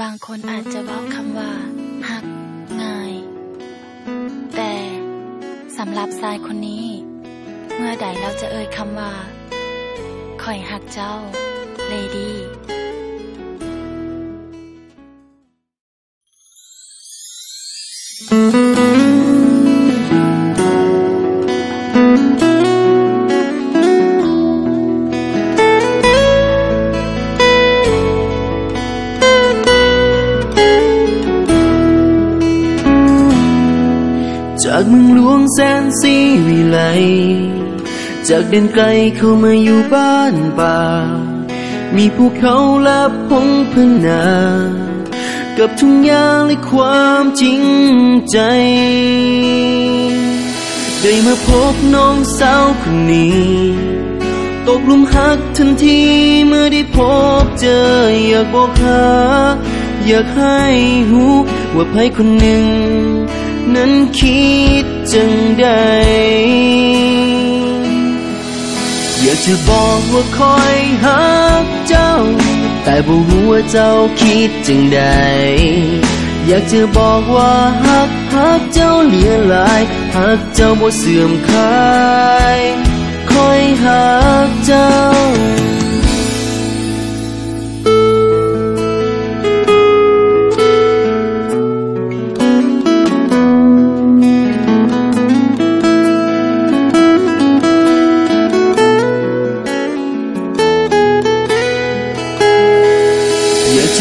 บางคนอาจจะเว้าคำว่าฮักง่ายแต่สำหรับชายคนนี้เมื่อใดเราจะเอ่ยคำว่าข่อยฮักเจ้าเลดี้จากเมืองหลวงแสนสีวิไลจากเดินไกลเข้ามาอยู่บ้านป่ามีภูเขาและพงพนากับทุ่งหญ้าและความจริงใจได้มาพบน้องสาวคนนี้ตกหลุมรักทันทีเมื่อได้พบเจออยากบอกหาอยากให้หูว่าใครคนหนึ่งนั้นคิดจังใดอยากจะบอกว่าคอยฮักเจ้าแต่บ่รู้ว่าเจ้าคิดจังใดอยากจะบอกว่าฮักเจ้าเหลือหลายฮักเจ้าบ่เสื่อมคลายคอยฮักเจ้า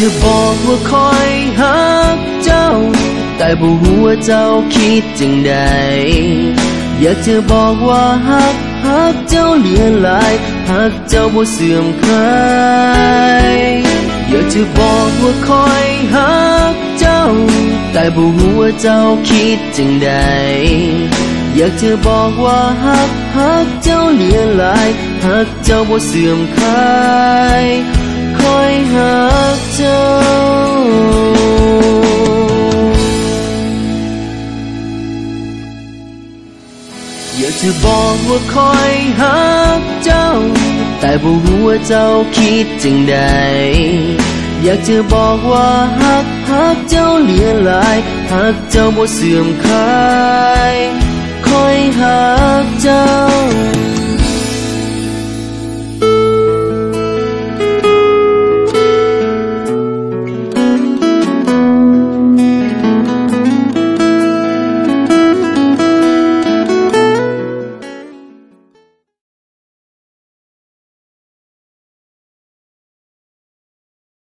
จะบอกว่าคอยฮักเจ้าแต่บ่รู้ว่าเจ้าคิดจังใดอยากจะบอกว่าฮักเจ้าเหลือหลายฮักเจ้าบ่เสื่อมคลายอยากจะบอกว่าคอยฮักเจ้าแต่บ่รู้ว่าเจ้าคิดจังใดอยากจะบอกว่าฮักเจ้าเหลือหลายฮักเจ้าบ่เสื่อมคลายคอยฮักเจ้าอยากจะบอกว่าคอยฮักเจ้าแต่บ่รู้ว่าเจ้าคิดจังใดอยากจะบอกว่าฮักเจ้าเหลือหลายฮักเจ้าบ่เสื่อมคลายคอยฮักเจ้า